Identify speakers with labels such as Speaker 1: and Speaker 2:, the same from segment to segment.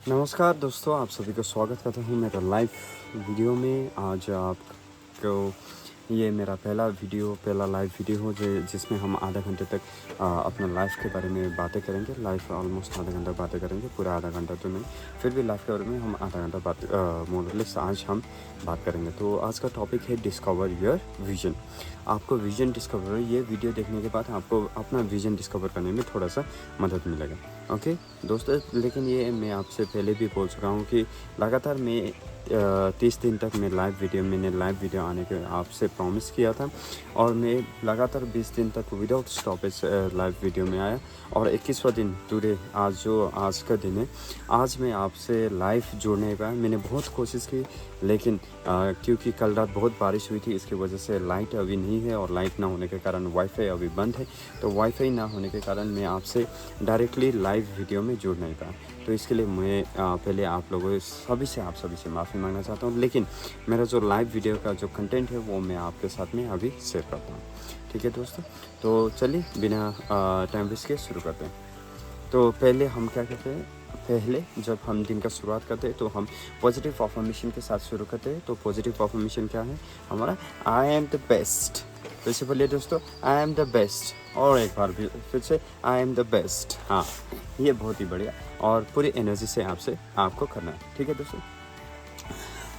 Speaker 1: नमस्कार दोस्तों, आप सभी का स्वागत करता हूँ मेरा लाइव वीडियो में। आज आपको ये मेरा पहला लाइव वीडियो हो जिसमें हम आधा घंटे तक अपना लाइफ के बारे में बातें करेंगे। लाइफ ऑलमोस्ट आधा घंटा बातें करेंगे, पूरा आधा घंटा तो नहीं, फिर भी लाइफ के बारे में हम आधा घंटा बात मोरलेस आज हम बात करेंगे। तो आज का टॉपिक है डिस्कवर योर विजन। आपको विजन डिस्कवर, ये वीडियो देखने के बाद आपको अपना विजन डिस्कवर करने में थोड़ा सा मदद मिलेगा। ओके दोस्तों, लेकिन ये मैं आपसे पहले भी बोल चुका हूँ कि लगातार मैं 30 दिन तक मैंने लाइव वीडियो आने के आपसे प्रॉमिस किया था, और मैं लगातार 20 दिन तक विदाउट स्टॉपेज लाइव वीडियो में आया। और 21वां दिन टुडे, आज का दिन है। आज मैं आपसे लाइव जुड़ने का मैंने बहुत कोशिश की, लेकिन क्योंकि कल रात बहुत बारिश हुई थी, इसकी वजह से लाइट अभी नहीं है, और लाइट ना होने के कारण वाईफाई अभी बंद है। तो वाईफाई ना होने के कारण मैं आपसे डायरेक्टली लाइव वीडियो में जुड़ नहीं पाया। तो इसके लिए मैं पहले आप सभी से माफ़ी मांगना चाहता हूँ। लेकिन मेरा जो लाइव वीडियो का जो कंटेंट है वो मैं आपके साथ में अभी शेयर करता हूँ। ठीक है दोस्तों, तो चलिए बिना टाइम वेस्ट के शुरू करते हैं। तो पहले हम क्या कहते हैं, पहले जब हम दिन का शुरुआत करते हैं तो हम पॉजिटिव अफर्मेशन के साथ शुरू करते हैं। तो पॉजिटिव अफर्मेशन क्या है हमारा? I am the best. फिर से बोलिए दोस्तों, आई एम द बेस्ट। और एक बार भी फिर से, आई एम द बेस्ट। हाँ, ये बहुत ही बढ़िया और पूरी एनर्जी से आपको करना है। ठीक है दोस्तों,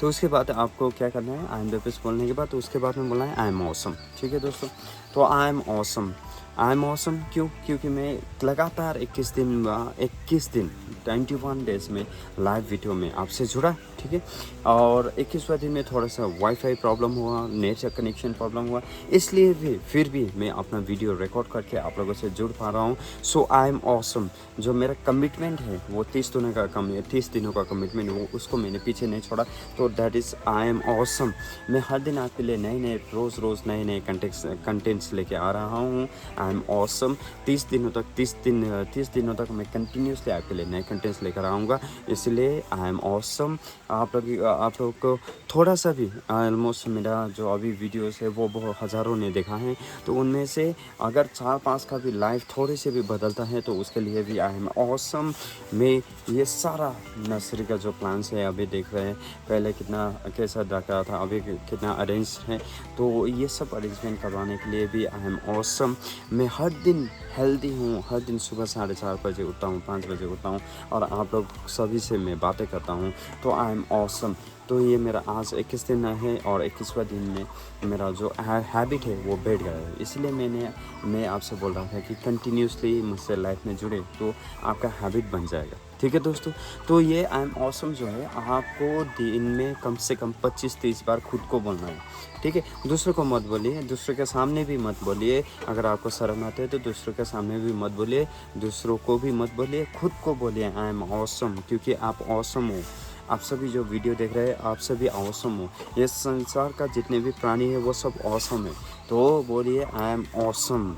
Speaker 1: तो उसके बाद आपको क्या करना है? आई एम द बेस्ट बोलने के बाद तो उसके बाद में बोलना है आई एम ऑसम। ठीक है दोस्तों, तो I am awesome. I am awesome क्योंकि मैं लगातार 21 दिन 21 डेज में लाइव वीडियो में आपसे जुड़ा। ठीक है, और 21वां दिन में थोड़ा सा वाईफाई प्रॉब्लम हुआ, नेट का कनेक्शन प्रॉब्लम हुआ, इसलिए भी फिर भी मैं अपना वीडियो रिकॉर्ड करके आप लोगों से जुड़ पा रहा हूँ। सो आई एम ऑसम। जो मेरा कमिटमेंट है वो 30 दिनों का कमिटमेंट, वो उसको मैंने पीछे नहीं छोड़ा। तो that is I am awesome. मैं हर दिन आपके लिए रोज़ नए कंटेंट्स लेके आ रहा हूँ। I am awesome. 30 दिनों तक मैं कंटिन्यूसली आपके लिए नए कंटेंट्स लेकर आऊँगा, इसलिए आई एम ऑसम। आप लोग को थोड़ा सा भी ऑलमोस्ट मेरा जो अभी वीडियोस है वो बहुत हज़ारों ने देखा है, तो उनमें से अगर 4-5 का भी लाइफ थोड़े से भी बदलता है तो उसके लिए भी आई एम ऑसम। मैं ये सारा नर्सरी का जो प्लान्स है अभी देख रहे हैं, पहले कैसा रखा था, अभी कितना अरेंज है, तो ये सब अरेंजमेंट करवाने के लिए भी आई एम ऑसम। मैं हर दिन हेल्दी हूँ, हर दिन सुबह 4:30 बजे उठता हूँ, 5 बजे उठता हूँ, और आप लोग सभी से मैं बातें करता हूँ। तो आई एम ऑसम। तो ये मेरा आज 21 दिन है, और 21वां दिन में मेरा जो हैबिट है वो बैठ गया है। इसलिए मैं आपसे बोल रहा था कि कंटिन्यूसली मुझसे लाइफ में जुड़े तो आपका हैबिट बन जाएगा। ठीक है दोस्तों, तो ये आई एम ऑसम जो है आपको दिन में कम से कम 25-30 बार खुद को बोलना है। ठीक है, दूसरों को मत बोलिए, दूसरों के सामने भी मत बोलिए। अगर आपको शर्म आते है तो दूसरों के सामने भी मत बोलिए, दूसरों को भी मत बोलिए, खुद को बोलिए आई एम ऑसम, क्योंकि आप ऑसम हो। आप सभी जो वीडियो देख रहे हैं आप सभी ऑसम हो। ये संसार का जितने भी प्राणी है वो सब ऑसम है। तो बोलिए आई एम ऑसम।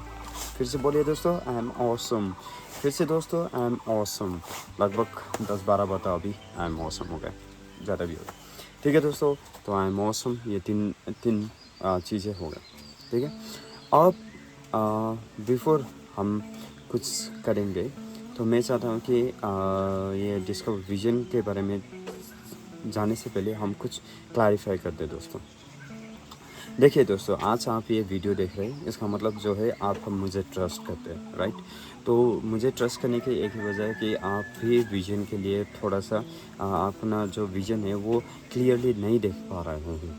Speaker 1: फिर से बोलिए दोस्तों, आई एम ऑसम। फिर से दोस्तों, आई एम ऑसम। लगभग 10-12 बार तो अभी आई एम ऑसम हो गए, ज़्यादा भी हो गया। ठीक है दोस्तों, तो आई एम ऑसम, ये तीन चीज़ें हो गए। ठीक है, अब बिफोर हम कुछ करेंगे तो मैं चाहता हूँ कि ये डिस्कवर विजन के बारे में जाने से पहले हम कुछ क्लैरिफाई कर दें दोस्तों। देखिए दोस्तों, आज आप ये वीडियो देख रहे हैं, इसका मतलब जो है आप मुझे ट्रस्ट करते हैं, राइट? तो मुझे ट्रस्ट करने की एक ही वजह है कि आप भी विजन के लिए थोड़ा सा अपना जो विजन है वो क्लियरली नहीं देख पा रहे होंगे।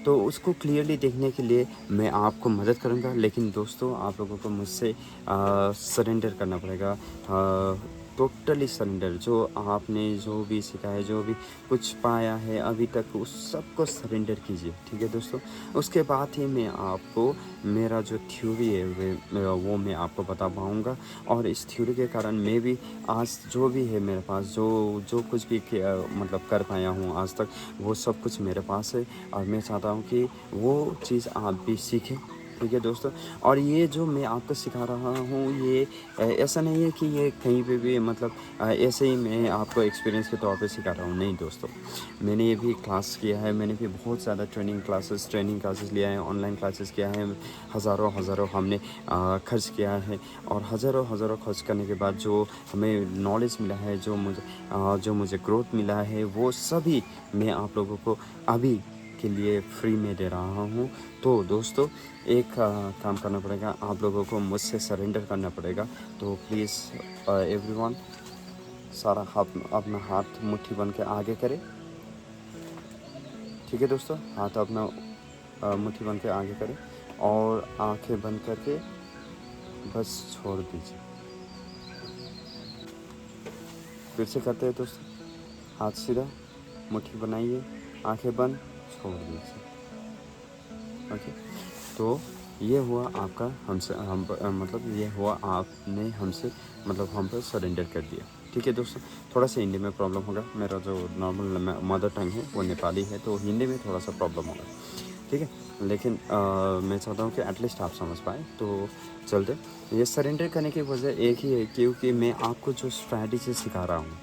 Speaker 1: तो उसको क्लियरली देखने के लिए मैं आपको मदद करूँगा, लेकिन दोस्तों आप लोगों को मुझसे सरेंडर करना पड़ेगा, टोटली सरेंडर। जो आपने जो भी सीखा है, जो भी कुछ पाया है अभी तक, उस सबको सरेंडर कीजिए। ठीक है दोस्तों, उसके बाद ही मैं आपको मेरा जो थ्योरी है वो मैं आपको बता पाऊँगा, और इस थ्योरी के कारण मैं भी आज जो भी है मेरे पास, जो कुछ भी मतलब कर पाया हूँ आज तक, वो सब कुछ मेरे पास है। और मैं चाहता हूँ कि वो चीज़ आप भी सीखें, ठीक है दोस्तों। और ये जो मैं आपको सिखा रहा हूँ ये ऐसा नहीं है कि ये कहीं पे भी मतलब ऐसे ही मैं आपको एक्सपीरियंस के तौर पे सिखा रहा हूँ, नहीं दोस्तों। मैंने ये भी क्लास किया है, मैंने भी बहुत ज़्यादा ट्रेनिंग क्लासेस लिया है, ऑनलाइन क्लासेस किया है, हज़ारों हमने खर्च किया है। और हज़ारों खर्च करने के बाद जो हमें नॉलेज मिला है, जो मुझे ग्रोथ मिला है, वो सभी मैं आप लोगों को अभी के लिए फ्री में दे रहा हूँ। तो दोस्तों एक काम करना पड़ेगा, आप लोगों को मुझसे सरेंडर करना पड़ेगा। तो प्लीज़ एवरीवन सारा अपना हाथ मुट्ठी बन के आगे करें। ठीक है दोस्तों, हाथ अपना मुट्ठी बन के आगे करें और आंखें बंद करके बस छोड़ दीजिए। फिर से करते हैं दोस्तों, हाथ सीधा, मुट्ठी बनाइए, आंखें बंद, छोड़ दीजिए। ओके, तो ये हुआ आपका मतलब ये हुआ आपने हमसे मतलब हम पर सरेंडर कर दिया। ठीक है दोस्तों, थोड़ा सा हिंदी में प्रॉब्लम होगा, मेरा जो नॉर्मल मदर टंग है वो नेपाली है, तो हिंदी में थोड़ा सा प्रॉब्लम होगा। ठीक है, लेकिन मैं चाहता हूँ कि एटलीस्ट आप समझ पाए। तो चलते, ये सरेंडर करने की वजह एक ही है, क्योंकि मैं आपको जो स्ट्रैटेजी सिखा रहा हूँ,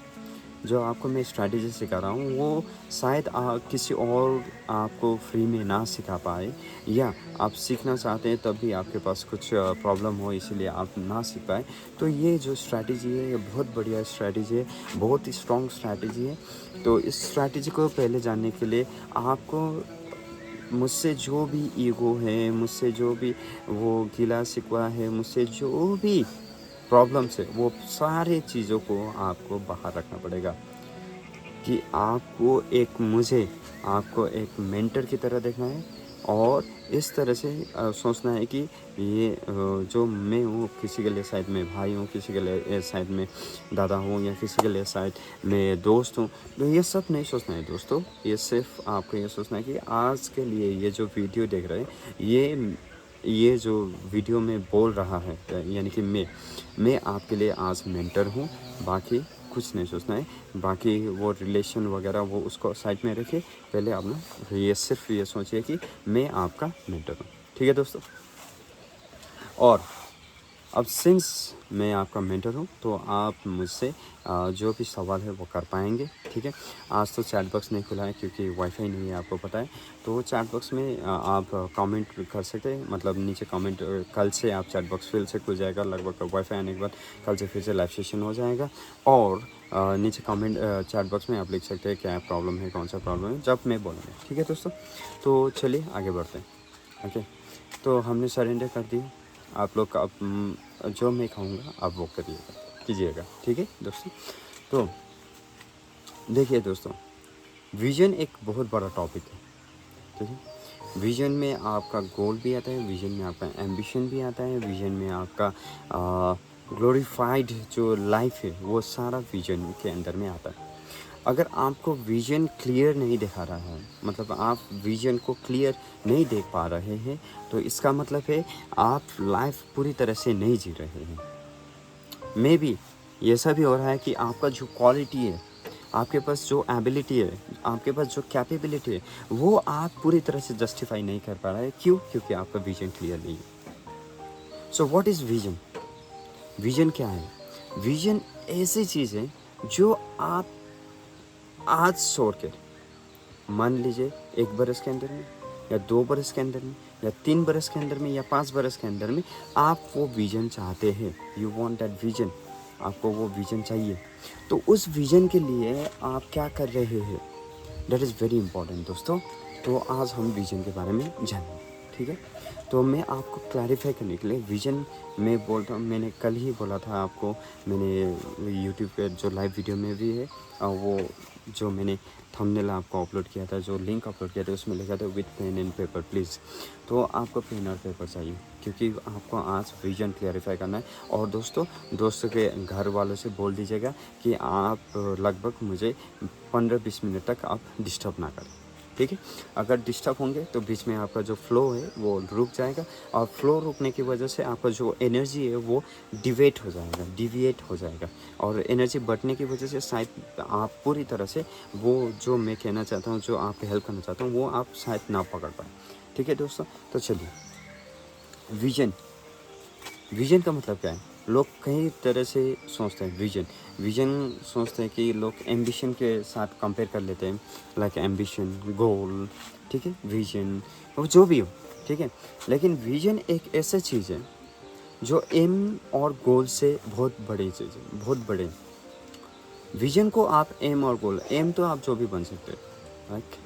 Speaker 1: जो आपको मैं स्ट्रैटेजी सिखा रहा हूँ, वो शायद किसी और आपको फ्री में ना सिखा पाए, या आप सीखना चाहते हैं तब भी आपके पास कुछ प्रॉब्लम हो इसीलिए आप ना सीख पाए। तो ये जो स्ट्रैटेजी है ये बहुत बढ़िया स्ट्रैटेजी है, बहुत ही स्ट्रॉन्ग स्ट्रैटेजी है। तो इस स्ट्रैटेजी को पहले जानने के लिए आपको मुझसे जो भी ईगो है, मुझसे जो भी वो गिला शिकवा है, मुझसे जो भी प्रॉब्लम्स है, वो सारे चीज़ों को आपको बाहर रखना पड़ेगा। कि आपको एक मेंटर की तरह देखना है, और इस तरह से सोचना है कि ये जो मैं हूँ, किसी के लिए शायद मैं भाई हूँ, किसी के लिए शायद मैं दादा हूँ, या किसी के लिए शायद मैं दोस्त हूँ। तो ये सब नहीं सोचना है दोस्तों, ये सिर्फ आपको ये सोचना है कि आज के लिए ये जो वीडियो देख रहे हैं, ये जो वीडियो में बोल रहा है, यानी कि मैं आपके लिए आज मेंटर हूँ। बाकी कुछ नहीं सोचना है, बाकी वो रिलेशन वगैरह वो उसको साइड में रखिए। पहले आप ना ये सिर्फ ये सोचिए कि मैं आपका मेंटर हूँ। ठीक है दोस्तों, और अब सिंस मैं आपका मेंटर हूँ तो आप मुझसे जो भी सवाल है वो कर पाएंगे। ठीक है, आज तो चैट बॉक्स नहीं खुला है क्योंकि वाईफाई नहीं है, आपको पता है। तो चैट बॉक्स में आप कमेंट कर सकते हैं, मतलब नीचे कमेंट, कल से आप चैट बॉक्स फिर से खुल जाएगा, लगभग वाईफाई आने के बाद कल से फिर से लाइव सेशन हो जाएगा। और नीचे कमेंट चैट बॉक्स में आप लिख सकते हैं क्या प्रॉब्लम है, कौन सा प्रॉब्लम है, जब मैं बोलूँगा। ठीक है दोस्तों, तो चलिए आगे बढ़ते हैं। ओके, तो हमने सरेंडर कर दिया, आप लोग का जो मैं कहूँगा आप वो कीजिएगा। ठीक है दोस्तों, तो देखिए दोस्तों, विज़न एक बहुत बड़ा टॉपिक है। ठीक है, विज़न में आपका गोल भी आता है, विज़न में आपका एम्बिशन भी आता है, विज़न में आपका ग्लोरीफाइड जो लाइफ है वो सारा विज़न के अंदर में आता है। अगर आपको विज़न क्लियर नहीं दिखा रहा है, मतलब आप विज़न को क्लियर नहीं देख पा रहे हैं, तो इसका मतलब है आप लाइफ पूरी तरह से नहीं जी रहे हैं। मे बी ऐसा भी हो रहा है कि आपका जो क्वालिटी है, आपके पास जो एबिलिटी है, आपके पास जो कैपेबिलिटी है, वो आप पूरी तरह से जस्टिफाई नहीं कर पा रहे हैं। क्यों? क्योंकि आपका विज़न क्लियर नहीं है। So what is vision? Vision क्या है? विज़न ऐसी चीज़ है जो आप आज सोच के, मान लीजिए 1 बरस के अंदर में, या 2 बरस के अंदर में, या 3 बरस के अंदर में, या 5 बरस के अंदर में आप वो विज़न चाहते हैं, यू वांट दैट विज़न, आपको वो विज़न चाहिए। तो उस विज़न के लिए आप क्या कर रहे हैं, दैट इज़ वेरी इंपॉर्टेंट दोस्तों। तो आज हम विज़न के बारे में जानेंगे। ठीक है, तो मैं आपको क्लैरिफाई करने के लिए विज़न मैं बोलता हूँ, मैंने कल ही बोला था आपको, मैंने यूट्यूब पे जो लाइव वीडियो में भी है, वो जो मैंने थंबनेल आपको अपलोड किया था, जो लिंक अपलोड किया था, उसमें लिखा था with pen and paper please. तो आपको पेन और पेपर चाहिए, क्योंकि आपको आज विज़न क्लैरिफाई करना है। और दोस्तों के घर वालों से बोल दीजिएगा कि आप लगभग मुझे 15-20 मिनट तक आप डिस्टर्ब ना करें। ठीक है, अगर डिस्टर्ब होंगे तो बीच में आपका जो फ्लो है वो रुक जाएगा, और फ्लो रुकने की वजह से आपका जो एनर्जी है वो डिविएट हो जाएगा, और एनर्जी बढ़ने की वजह से शायद आप पूरी तरह से वो जो मैं कहना चाहता हूँ, जो आपकी हेल्प करना चाहता हूँ, वो आप शायद ना पकड़ पाए। ठीक है दोस्तों, तो चलिए विजन, विजन का मतलब क्या है? लोग कई तरह से सोचते हैं विजन। विजन सोचते हैं कि लोग एम्बिशन के साथ कंपेयर कर लेते हैं, लाइक एम्बिशन, गोल, ठीक है, विजन, वो जो भी हो, ठीक है। लेकिन विजन एक ऐसा चीज़ है जो एम और गोल से बहुत बड़ी चीज़ है, बहुत बड़े। विजन को आप एम और गोल, एम तो आप जो भी बन सकते हैं, राइट।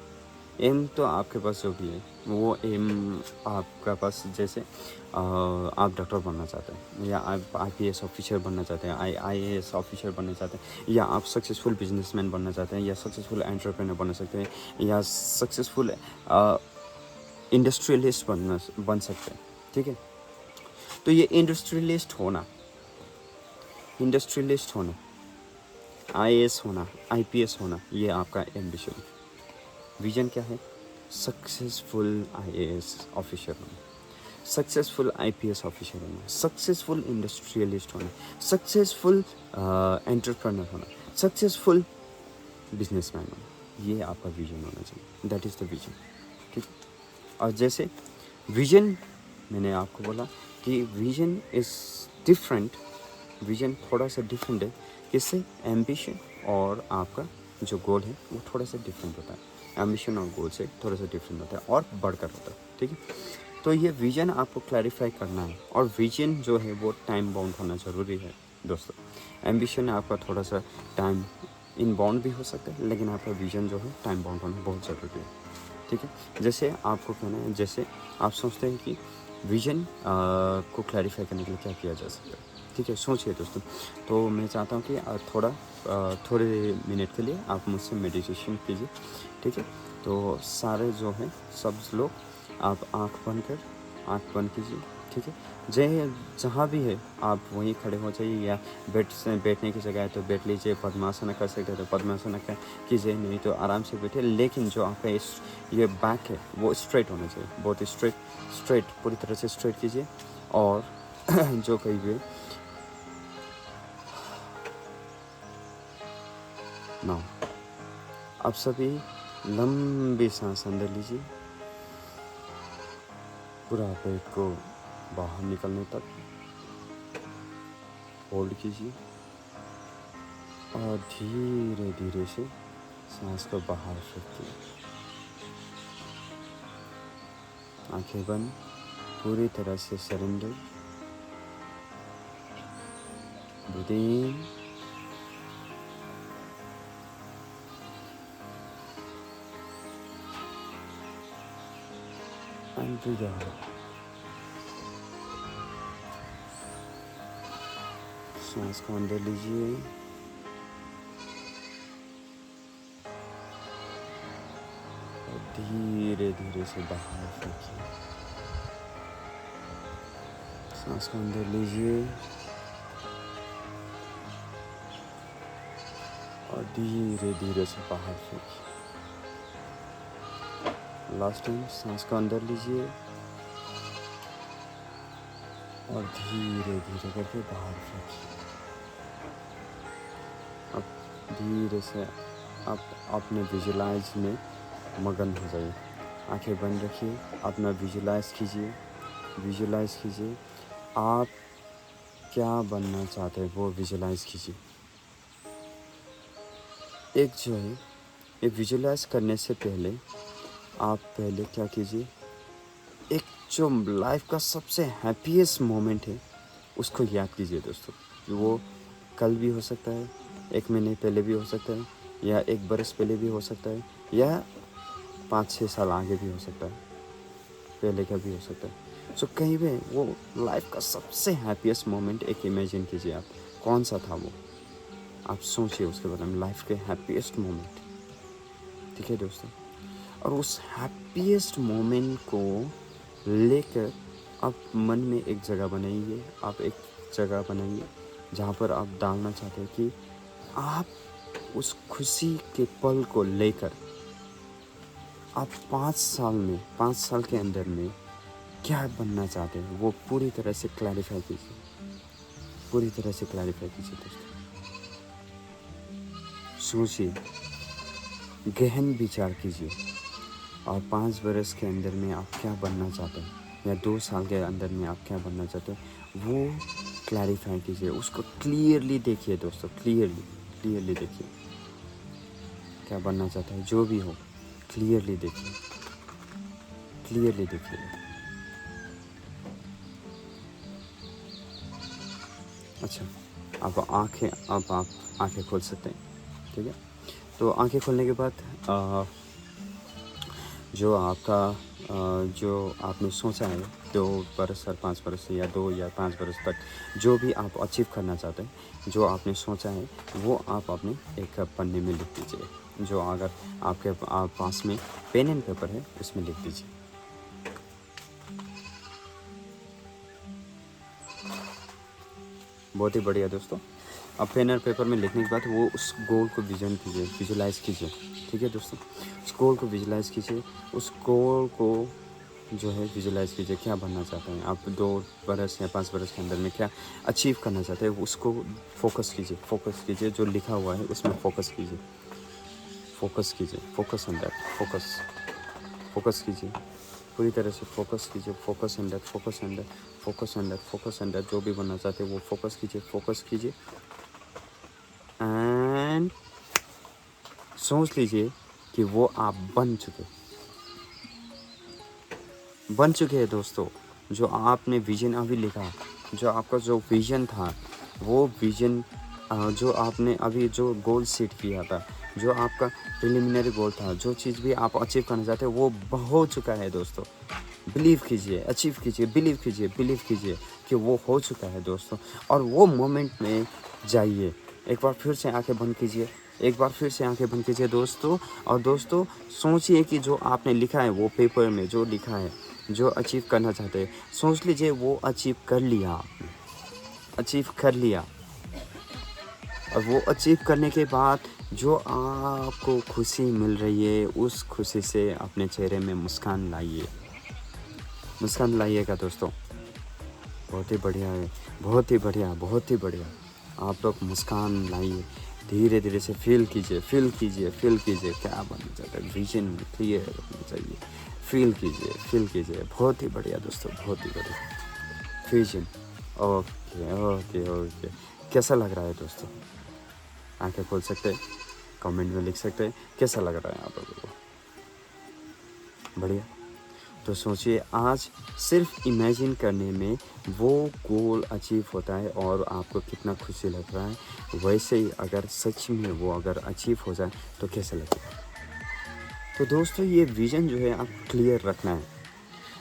Speaker 1: एम तो आपके पास जो भी है वो एम आपका पास, जैसे आप डॉक्टर बनना चाहते हैं, या आप आईपीएस ऑफिसर बनना चाहते हैं, आईएएस ऑफिसर बनना चाहते हैं, या आप सक्सेसफुल बिजनेसमैन बनना चाहते हैं, या सक्सेसफुल एंटरप्रेन्योर बनना सकते हैं, या सक्सेसफुल इंडस्ट्रियलिस्ट बन सकते हैं, ठीक है। तो ये इंडस्ट्रियलिस्ट होना, आईएएस होना, आईपीएस होना, ये आपका एम्बिशन है। विजन क्या है? सक्सेसफुल आईएएस ऑफिसर होना, सक्सेसफुल आईपीएस ऑफिसर होना, सक्सेसफुल इंडस्ट्रियलिस्ट होना, सक्सेसफुल एंटरप्रेन्योर होना, सक्सेसफुल बिजनेसमैन होना, ये आपका विजन होना चाहिए। दैट इज़ द विजन, ठीक। और जैसे विजन, मैंने आपको बोला कि विजन इज़ डिफरेंट, विजन थोड़ा सा डिफरेंट है, किससे? एम्बिशन और आपका जो गोल है वो थोड़ा सा डिफरेंट होता है, एम्बिशन और गोल से थोड़ा सा डिफरेंट होता है और बढ़कर होता है, ठीक है। तो ये विजन आपको क्लैरिफाई करना है, और विजन जो है वो टाइम बाउंड होना ज़रूरी है दोस्तों। एम्बिशन आपका थोड़ा सा टाइम इन बाउंड भी हो सकता है, लेकिन आपका विजन जो है टाइम बाउंड होना बहुत ज़रूरी है, ठीक है। जैसे आपको कहना है, जैसे आप सोचते हैं कि विजन को क्लैरिफाई करने के लिए क्या किया जा सकता है, ठीक है, सोचिए दोस्तों। तो मैं चाहता हूँ कि थोड़े मिनट के लिए आप मुझसे मेडिटेशन कीजिए, ठीक है। तो सारे जो हैं सब लोग आप आँख बंद कीजिए, ठीक है। जहाँ भी है आप वहीं खड़े हो जाइए, या बैठने की जगह है तो बैठ लीजिए, पद्मासन कर सकते हैं तो पद्मासन कीजिए, नहीं तो आराम से बैठिए। लेकिन जो आपका ये बैक है वो स्ट्रेट होना चाहिए, बहुत स्ट्रेट पूरी तरह से स्ट्रेट कीजिए। और जो कहीं भी ना, आप सभी लंबी सांस अंदर लीजिए, पूरा पेट को बाहर निकलने तक होल्ड कीजिए, और धीरे धीरे से सांस को बाहर फेंकिए। आंखें बंद, पूरी तरह से surrender. Breathe in and breathe out. सांस को अंदर लीजिए और धीरे धीरे से बाहर फेंकिए। सांस को अंदर लीजिए और धीरे धीरे से बाहर फेंकिए। लास्ट टाइम, सांस को अंदर लीजिए और धीरे धीरे करके बाहर फेंकिए। अब धीरे से आप अपने विजुलाइज में मगन हो जाइए। आंखें बंद रखिए, अपना विजुलाइज कीजिए। आप क्या बनना चाहते हैं वो विजुलाइज कीजिए। एक जो है, ये विजुलाइज करने से पहले आप पहले क्या कीजिए, एक जो लाइफ का सबसे हैप्पीएस्ट मोमेंट है उसको याद कीजिए दोस्तों। वो कल भी हो सकता है, 1 महीने पहले भी हो सकता है, या 1 बरस पहले भी हो सकता है, या 5-6 साल आगे भी हो सकता है, पहले का भी हो सकता है। सो कहीं भी वो लाइफ का सबसे हैप्पीएस्ट मोमेंट एक इमेजिन कीजिए। आप कौन सा था वो, आप सोचिए उसके बारे में, लाइफ के हैप्पीएस्ट मोमेंट, ठीक है दोस्तों। और उस हैप्पीएस्ट मोमेंट को लेकर आप मन में एक जगह बनाइए, आप एक जगह बनाइए जहाँ पर आप डालना चाहते हैं कि आप उस खुशी के पल को लेकर आप 5 साल के अंदर में क्या बनना चाहते हैं वो पूरी तरह से क्लैरिफाई कीजिए दोस्तों। सोचिए, गहन विचार कीजिए, और 5 बरस के अंदर में आप क्या बनना चाहते हैं या 2 साल के अंदर में आप क्या बनना चाहते हैं वो क्लैरिफाई कीजिए, उसको क्लियरली देखिए दोस्तों, क्लियरली देखिए क्या बनना चाहता है, जो भी हो क्लियरली देखिए, क्लियरली देखिए। अच्छा, अब आप आंखें खोल सकते हैं, ठीक है। तो आंखें खोलने के बाद जो आपका जो आपने सोचा है 2 बरस और 5 बरस या 2 या 5 बरस तक जो भी आप अचीव करना चाहते हैं, जो आपने सोचा है वो आप अपने एक पन्ने में लिख दीजिए। जो अगर आपके पास में पेन एंड पेपर है उसमें लिख दीजिए। बहुत ही बढ़िया दोस्तों। अब पेन और पेपर में लिखने के बाद वो उस गोल को विजन कीजिए, विजुलाइज़ कीजिए, ठीक है दोस्तों। उस गोल को विजुलाइज़ कीजिए, उस गोल को जो है विजुलाइज़ कीजिए, क्या बनना चाहते हैं आप 2 बरस या 5 बरस के अंदर में क्या अचीव करना चाहते हैं, उसको फोकस कीजिए, जो लिखा हुआ है उसमें फोकस कीजिए, फोकस ऑन दैट, फोकस कीजिए पूरी तरह से, फोकस कीजिए, फोकस ऑन दैट, जो भी बनना चाहते हैं वो फोकस कीजिए एंड सोच लीजिए कि वो आप बन चुके हैं दोस्तों। जो आपने विजन अभी लिखा, जो आपका जो विजन था वो विजन जो आपने अभी जो गोल सेट किया था, जो आपका प्रिलिमिनरी गोल था, जो चीज़ भी आप अचीव करना चाहते हैं वो हो चुका है दोस्तों। बिलीव कीजिए, अचीव कीजिए, बिलीव कीजिए कि वो हो चुका है दोस्तों। और वो मोमेंट में जाइए, एक बार फिर से आंखें बंद कीजिए दोस्तों। और दोस्तों सोचिए कि जो आपने लिखा है वो पेपर में जो लिखा है, जो अचीव करना चाहते हैं, सोच लीजिए वो अचीव कर लिया आपने, और वो अचीव करने के बाद जो आपको खुशी मिल रही है उस खुशी से अपने चेहरे में मुस्कान लाइएगा दोस्तों। बहुत ही बढ़िया है, बहुत ही बढ़िया। आप लोग मुस्कान लाइए, धीरे से फील कीजिए क्या बनना चाहते हैं, विजन क्लियर रखना चाहिए, फील कीजिए। बहुत ही बढ़िया दोस्तों, बहुत ही बढ़िया विजन। ओके। कैसा लग रहा है दोस्तों? आंखें खोल सकते हैं, कमेंट में लिख सकते हैं कैसा लग रहा है आप लोगों को। बढ़िया। तो सोचिए, आज सिर्फ इमेजिन करने में वो गोल अचीव होता है और आपको कितना खुशी लग रहा है। वैसे ही अगर सच में वो अगर अचीव हो जाए तो कैसा लगेगा। तो दोस्तों ये विज़न जो है आप क्लियर रखना है।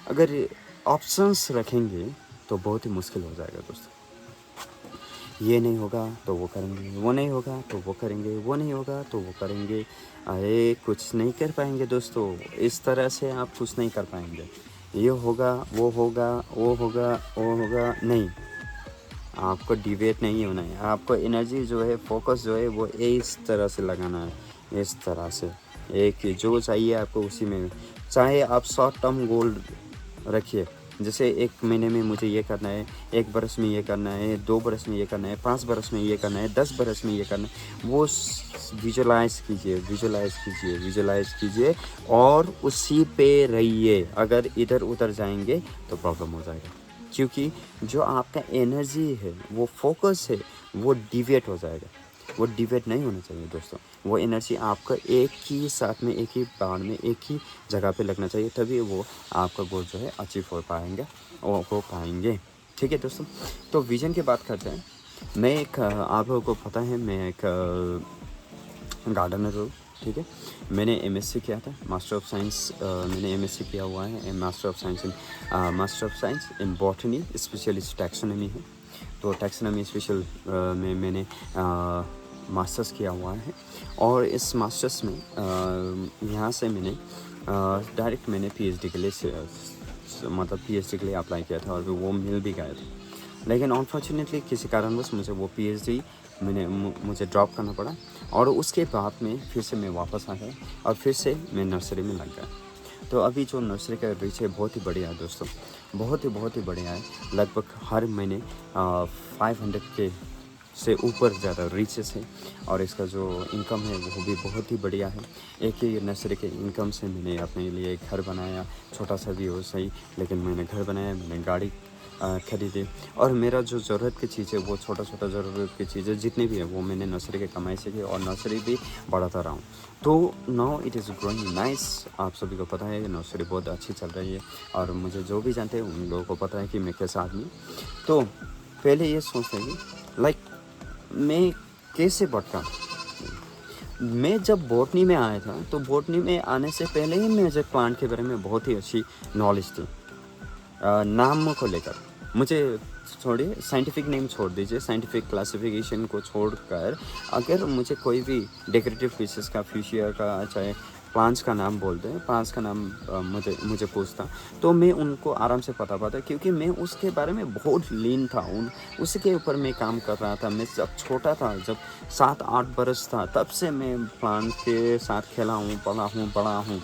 Speaker 1: अगर ऑप्शंस रखेंगे तो बहुत ही मुश्किल हो जाएगा दोस्तों। ये नहीं होगा तो वो करेंगे, वो नहीं होगा तो वो करेंगे, वो नहीं होगा तो वो करेंगे। अरे कुछ नहीं कर पाएंगे दोस्तों, इस तरह से आप कुछ नहीं कर पाएंगे। ये होगा, वो होगा, नहीं। आपको डिबेट नहीं होना है, आपको एनर्जी जो है, फोकस जो है वो इस तरह से लगाना है, इस तरह से। एक जो चाहिए आपको उसी में, चाहे आप शॉर्ट टर्म गोल रखिए, जैसे 1 महीने में मुझे ये करना है, 1 बरस में ये करना है, 2 बरस में ये करना है, 5 बरस में ये करना है, 10 बरस में ये करना है। वो विजुलाइज़ कीजिए और उसी पे रहिए। अगर इधर उधर जाएंगे तो प्रॉब्लम हो जाएगा, क्योंकि जो आपका एनर्जी है, वो फोकस है, वो डिविएट हो जाएगा। वो डिविएट नहीं होना चाहिए दोस्तों। वो एनर्जी आपका एक ही साथ में, एक ही बार में, एक ही जगह पे लगना चाहिए, तभी वो आपका गोल जो है अचीव हो पाएंगे। ठीक है दोस्तों, तो विज़न की बात करते हैं। मैं एक आप लोगों को पता है मैं एक गार्डनर हूँ, ठीक है। मैंने एमएससी किया था, मास्टर ऑफ साइंस मैंने एमएससी किया हुआ है, master of science in botany, specialist taxonomy है। तो टैक्सोनॉमी स्पेशल में मैंने मास्टर्स किया हुआ है। और इस मास्टर्स में यहाँ से मैंने डायरेक्ट मैंने पीएचडी के लिए अप्लाई किया था और वो मिल भी गया था। लेकिन अनफॉर्चुनेटली किसी कारणवश मुझे ड्रॉप करना पड़ा। और उसके बाद में फिर से मैं वापस आ गया और फिर से मैं नर्सरी में लग गया। तो अभी जो नर्सरी का रीच है बहुत ही बढ़िया है दोस्तों, बहुत ही बढ़िया है। लगभग हर महीने 500 के से ऊपर ज़्यादा रिचेस है और इसका जो इनकम है वो भी बहुत ही बढ़िया है। एक ही नर्सरी के इनकम से मैंने अपने लिए एक घर बनाया, छोटा सा भी हो सही, लेकिन मैंने घर बनाया, मैंने गाड़ी खरीदे और मेरा जो ज़रूरत की चीज़ है वो छोटा छोटा ज़रूरत की चीज़ें जितनी भी है वो मैंने नर्सरी के कमाई से की और नर्सरी भी बढ़ाता रहा हूँ। तो now it is growing nice. आप सभी को पता है कि नर्सरी बहुत अच्छी चल रही है और मुझे जो भी जानते हैं उन लोगों को पता है कि मैं कैसा आदमी। तो पहले ये सोचते हैं कि लाइक मैं कैसे बढ़ता। मैं जब बॉटनी में आया था तो बॉटनी में आने से पहले ही मुझे प्लांट के बारे में बहुत ही अच्छी नॉलेज थी। नाम को लेकर मुझे छोड़िए, साइंटिफिक नेम छोड़ दीजिए, साइंटिफिक क्लासिफिकेशन को छोड़कर अगर मुझे कोई भी डेकोरेटिव पीसेस का, फ्यूशिया का, चाहे प्लांट्स का नाम बोल दें, प्लांट्स का नाम मुझे पूछता तो मैं उनको आराम से पता पाता, क्योंकि मैं उसके बारे में बहुत लीन था। उसके ऊपर मैं काम कर रहा था। मैं जब छोटा था, जब 7-8 बरस था, तब से मैं प्लांट के साथ खेला हूँ, बड़ा हूँ।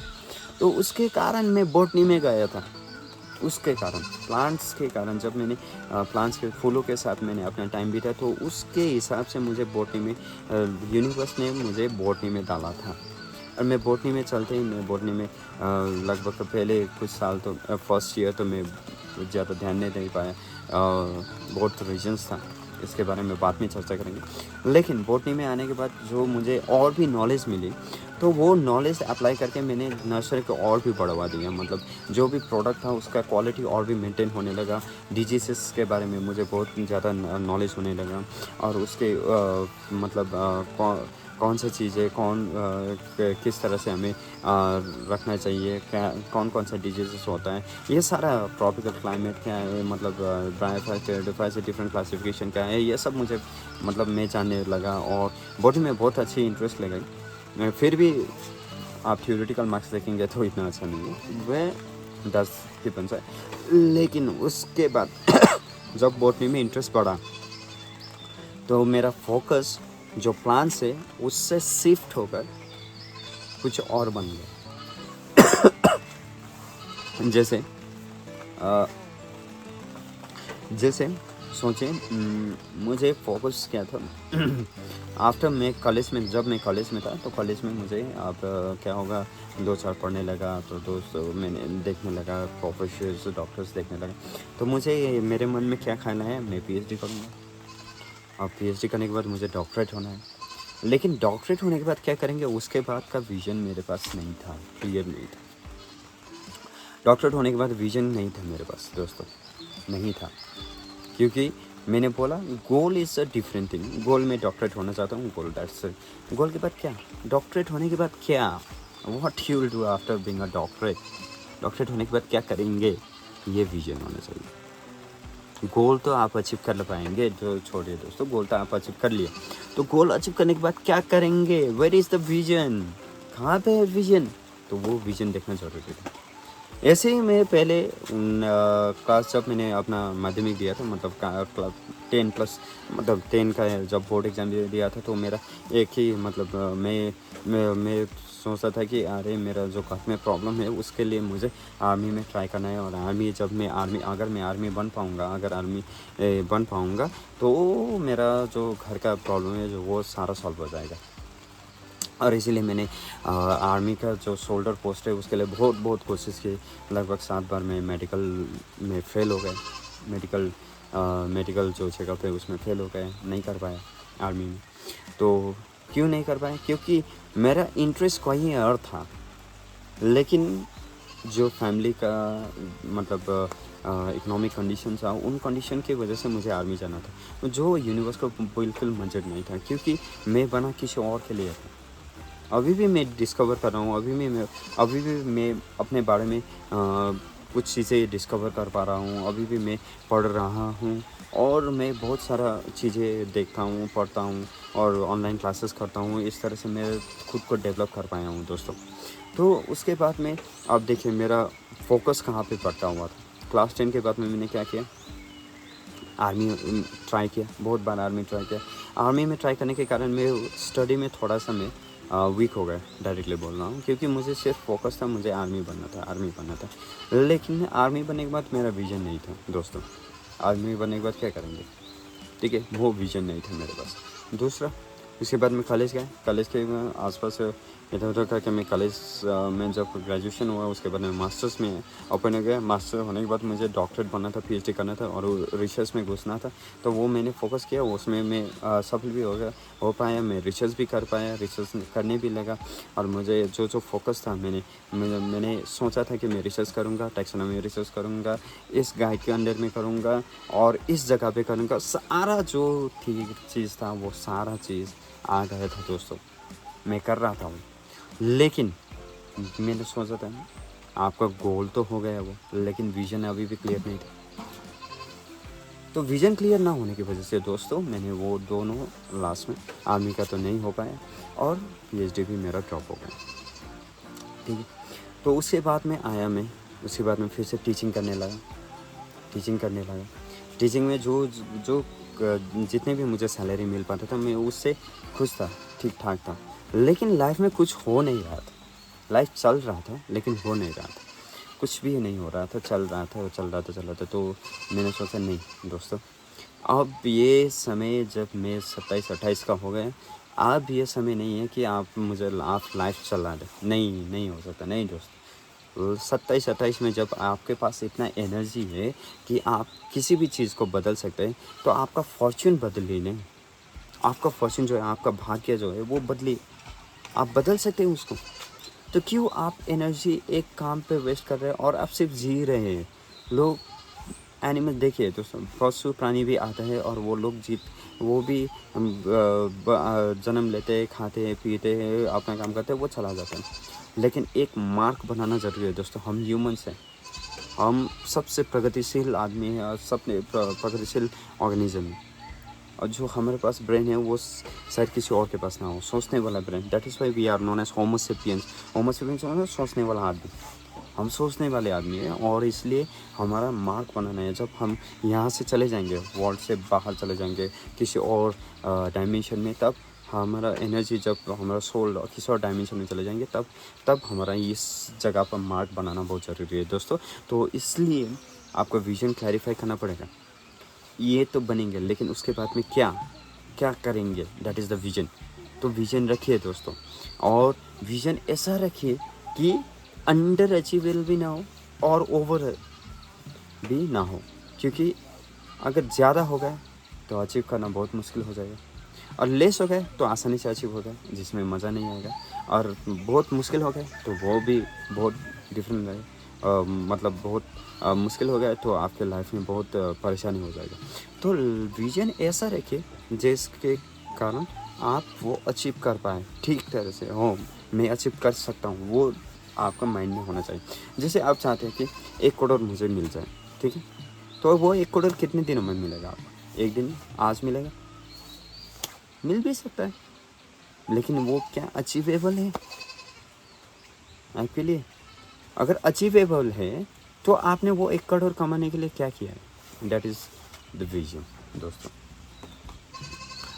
Speaker 1: तो उसके कारण मैं बॉटनी में गया था। उसके कारण, प्लांट्स के कारण, जब मैंने प्लांट्स के फूलों के साथ मैंने अपना टाइम बिताया तो उसके हिसाब से मुझे बॉटनी में यूनिवर्स ने मुझे बॉटनी में डाला था। और मैं बॉटनी में चलते ही मैं बॉटनी में लगभग पहले कुछ साल तो फर्स्ट ईयर तो मैं ज़्यादा ध्यान नहीं दे पाया। बहुत रीजंस था, इसके बारे में बाद में चर्चा करेंगे। लेकिन बॉटनी में आने के बाद जो मुझे और भी नॉलेज मिली तो वो नॉलेज अप्लाई करके मैंने नर्सरी को और भी बढ़ावा दिया। मतलब जो भी प्रोडक्ट था उसका क्वालिटी और भी मेंटेन होने लगा। डिजीज़ के बारे में मुझे बहुत ज़्यादा नॉलेज होने लगा और उसके कौन सा चीज़ है, किस तरह से हमें रखना चाहिए, क्या कौन सा डिजीज़ होता है, ये सारा ट्रॉपिकल क्लाइमेट क्या है, मतलब ड्राई से डिफरेंट क्लासिफिकेशन क्या है, ये सब मुझे मैं जानने लगा और बॉडी में बहुत अच्छी इंटरेस्ट लगाई। फिर भी आप थ्योरेटिकल मार्क्स देखेंगे तो इतना अच्छा नहीं है, वह 10 ही बन जाए। लेकिन उसके बाद जब बॉटनी में इंटरेस्ट बढ़ा तो मेरा फोकस जो प्लान से उससे शिफ्ट होकर कुछ और बन गया। जैसे सोचें, मुझे फोकस क्या था। आफ्टर जब मैं कॉलेज में था तो कॉलेज में मुझे अब क्या होगा, 2-4 पढ़ने लगा तो दोस्त मैंने देखने लगा, प्रोफेसर्स डॉक्टर्स देखने लगा। तो मुझे मेरे मन में क्या ख्याल आया, मैं पीएचडी करूँगा और पीएचडी करने के बाद मुझे डॉक्टरेट होना है। लेकिन डॉक्टरेट होने के बाद क्या करेंगे, उसके बाद का विज़न मेरे पास नहीं था, क्लियर नहीं था। डॉक्टरेट होने के बाद विज़न नहीं था मेरे पास दोस्तों, नहीं था, क्योंकि मैंने बोला goal is a different thing. Goal में डॉक्टरेट होना चाहता हूँ, गोल दैट्स इट। गोल के बाद क्या, डॉक्टरेट होने के बाद क्या, what you will do after being a doctorate. Doctorate होने के बाद क्या करेंगे, ये विज़न होना चाहिए। गोल तो आप अचीव कर पाएंगे, जो छोड़िए दोस्तों, गोल तो आप अचीव कर लिए, तो गोल अचीव करने के बाद क्या करेंगे, वेयर इज़ द विजन, कहाँ पे है विजन, तो वो विजन देखना ज़रूरी था। ऐसे ही मैं पहले क्लास, जब मैंने अपना माध्यमिक दिया था, मतलब क्लास 10+, मतलब 10 का जब बोर्ड एग्ज़ाम दिया था तो मेरा एक ही मैं सोचता था कि अरे मेरा जो घर में प्रॉब्लम है उसके लिए मुझे आर्मी में ट्राई करना है, और अगर मैं आर्मी बन पाऊँगा तो मेरा जो घर का प्रॉब्लम है जो वो सारा सॉल्व हो जाएगा। और इसीलिए मैंने आर्मी का जो शोल्डर पोस्ट है उसके लिए बहुत कोशिश की। लगभग 7 बार मैं मेडिकल में फ़ेल हो गए, मेडिकल जो चेकअप है उसमें फ़ेल हो गए, नहीं कर पाया आर्मी में। तो क्यों नहीं कर पाया, क्योंकि मेरा इंटरेस्ट कहीं और था, लेकिन जो फैमिली का इकोनॉमिक कंडीशन था, उन कंडीशन की वजह से मुझे आर्मी जाना था, जो यूनिवर्स को बिल्कुल मंजूर नहीं था, क्योंकि मैं बना किसी और के लिए था। अभी भी मैं डिस्कवर कर रहा हूँ, अभी भी मैं अपने बारे में कुछ चीज़ें डिस्कवर कर पा रहा हूँ, अभी भी मैं पढ़ रहा हूँ और मैं बहुत सारा चीज़ें देखता हूँ, पढ़ता हूँ और ऑनलाइन क्लासेस करता हूँ। इस तरह से मैं खुद को डेवलप कर पाया हूँ दोस्तों। तो उसके बाद में अब देखिए मेरा फोकस कहाँ पे पड़ता हुआ था। क्लास 10 के बाद में मैंने क्या किया, आर्मी ट्राई किया, बहुत बार आर्मी ट्राई किया। आर्मी में ट्राई करने के कारण मैं स्टडी में थोड़ा सा मैं वीक हो गए, डायरेक्टली बोल रहा हूँ, क्योंकि मुझे सिर्फ फोकस था, मुझे आर्मी बनना था। लेकिन आर्मी बनने के बाद मेरा विज़न नहीं था दोस्तों। आर्मी बनने के बाद क्या करेंगे, ठीक है, वो विज़न नहीं था मेरे पास। दूसरा, उसके बाद मैं कॉलेज गया, कॉलेज के आसपास इधर उधर करके मैं कॉलेज में जब ग्रेजुएशन हुआ उसके बाद मैं मास्टर्स में ओपन हो गया। मास्टर होने के बाद मुझे डॉक्टरेट बनना था, पीएचडी करना था और रिसर्च में घुसना था, तो वो मैंने फोकस किया, उसमें मैं सफल भी हो पाया, मैं रिसर्च भी कर पाया, रिसर्च करने भी लगा। और मुझे जो फोकस था, मैंने सोचा था कि मैं रिसर्च करूँगा, टैक्सोनॉमी रिसर्च करूँगा, इस गाइड के अंडर में करूँगा और इस जगह पे करूँगा। सारा जो ठीक चीज़ था वो सारा चीज़ आ गया था दोस्तों, मैं कर रहा था वो। लेकिन मैंने सोचा था ना, आपका गोल तो हो गया वो, लेकिन विज़न अभी भी क्लियर नहीं था। तो विज़न क्लियर ना होने की वजह से दोस्तों मैंने वो दोनों लास्ट में, आर्मी का तो नहीं हो पाया और पीएचडी भी मेरा ड्रॉप हो गया। ठीक है, तो उसके बाद में आया मैं, उसके बाद में फिर से टीचिंग करने लगा। टीचिंग में जो जो जितने भी मुझे सैलरी मिल पाता था मैं उससे खुश था, ठीक ठाक था। लेकिन लाइफ में कुछ हो नहीं रहा था, लाइफ चल रहा था लेकिन हो नहीं रहा था, कुछ भी नहीं हो रहा था, चल रहा था। तो मैंने सोचा नहीं दोस्तों, अब ये समय जब मैं 27-28 का हो गया, अब ये समय नहीं है कि आप लाइफ चला दें। नहीं हो सकता, नहीं दोस्त। 27-28 में जब आपके पास इतना एनर्जी है कि आप किसी भी चीज़ को बदल सकते हैं, तो आपका फॉर्च्यून बदलिए नहीं, आपका फॉर्च्यून जो है, आपका भाग्य जो है वो बदलिए, आप बदल सकते हैं उसको। तो क्यों आप एनर्जी एक काम पे वेस्ट कर रहे हैं और आप सिर्फ जी रहे हैं। लोग एनिमल देखिए दोस्तों, पशु प्राणी भी आता है और वो भी जन्म लेते हैं, खाते हैं, पीते हैं, अपना काम करते हैं, वो चला जाता है। लेकिन एक मार्क बनाना ज़रूरी है दोस्तों। हम ह्यूमंस हैं, हम सबसे प्रगतिशील आदमी हैं और सबसे प्रगतिशील ऑर्गेनिज्म है। और जो हमारे पास ब्रेन है वो शायद किसी और के पास ना हो, सोचने वाला brain. That is why we are known as Homo sapiens. Homo sapiens मतलब सोचने वाला आदमी, हम सोचने वाले आदमी हैं और इसलिए हमारा मार्क बनाना है। जब हम यहाँ से चले जाएंगे, वर्ल्ड से बाहर चले जाएंगे किसी और डायमेंशन में, तब हमारा एनर्जी, जब हमारा सोल किसी और डायमेंशन में चले जाएंगे, तब हमारा इस जगह पर मार्क बनाना बहुत ज़रूरी है दोस्तों। तो इसलिए आपको विज़न क्लैरिफाई करना पड़ेगा। ये तो बनेंगे, लेकिन उसके बाद में क्या करेंगे, दैट इज़ द विज़न। तो विज़न रखिए दोस्तों, और विज़न ऐसा रखिए कि अंडर अचीवेबल भी ना हो और ओवर भी ना हो, क्योंकि अगर ज़्यादा हो गया तो अचीव करना बहुत मुश्किल हो जाएगा, और लेस हो गए तो आसानी से अचीव हो गया जिसमें मज़ा नहीं आएगा, और बहुत मुश्किल हो गया तो वो भी बहुत डिफरेंट रहेगा। मतलब बहुत मुश्किल हो गया तो आपके लाइफ में बहुत परेशानी हो जाएगा। तो विजन ऐसा रखिए जिसके कारण आप वो अचीव कर पाए ठीक तरह से। हो, मैं अचीव कर सकता हूँ, वो आपका माइंड में होना चाहिए। जैसे आप चाहते हैं कि 1 करोड़ मुझे मिल जाए, ठीक है, तो वो 1 करोड़ कितने दिनों में मिलेगा आपको? 1 दिन, आज मिलेगा, मिल भी सकता है, लेकिन वो क्या अचीवेबल है आपके लिए? अगर अचीवेबल है तो आपने वो 1 करोड़ कमाने के लिए क्या किया है? दैट इज़ द विजन दोस्तों।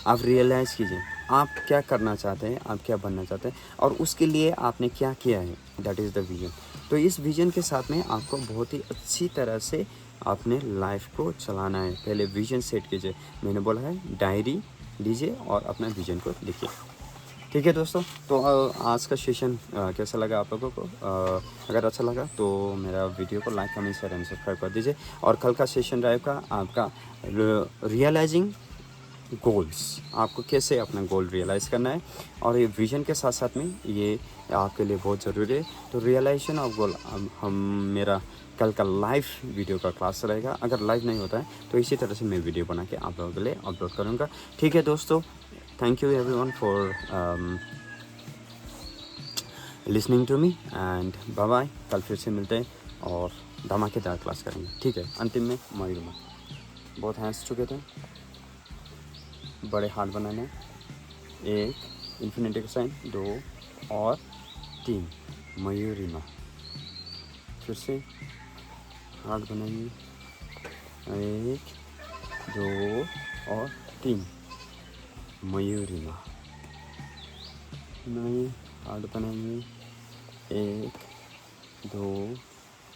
Speaker 1: आप रियलाइज़ कीजिए आप क्या करना चाहते हैं, आप क्या बनना चाहते हैं, और उसके लिए आपने क्या किया है, दैट इज़ द विजन। तो इस विजन के साथ में आपको बहुत ही अच्छी तरह से अपने लाइफ को चलाना है। पहले विजन सेट कीजिए, मैंने बोला है डायरी लीजिए और अपना विजन को लिखिए। ठीक है दोस्तों, तो आज का सेशन कैसा लगा आप लोगों को? अगर अच्छा लगा तो मेरा वीडियो को like, comment, share and subscribe कर दीजिए। और कल का सेशन रहेगा आपका रियलाइजिंग गोल्स, आपको कैसे अपना गोल रियलाइज़ करना है, और ये विज़न के साथ साथ में ये आपके लिए बहुत ज़रूरी है। तो रियलाइजेशन ऑफ गोल हम मेरा कल का लाइव वीडियो का क्लास रहेगा। अगर लाइव नहीं होता है तो इसी तरह से मैं वीडियो बना के आप लोगों के लिए अपलोड करूँगा। ठीक है दोस्तों, thank you everyone for listening to me and bye bye. कल फिर से मिलते हैं और धमाकेदार क्लास करेंगे। ठीक है, अंतिम में मयूरमा, बहुत हैंड्स चुके थे, बड़े हार्ट बनाने, 1 इन्फिनिटी का साइन, 2 और 3 मयूरिमा। फिर से हार्ट बनाएंगे, 1 2 और 3 मयूरिमा। नए हार्ट बनाएंगे, 1 2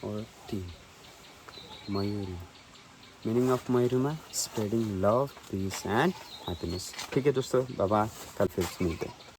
Speaker 1: और 3 Mayurima. Meaning of Mayurima, spreading love, peace and happiness. ठीक है दोस्तों, बाय बाय, कल फिर मिलते हैं।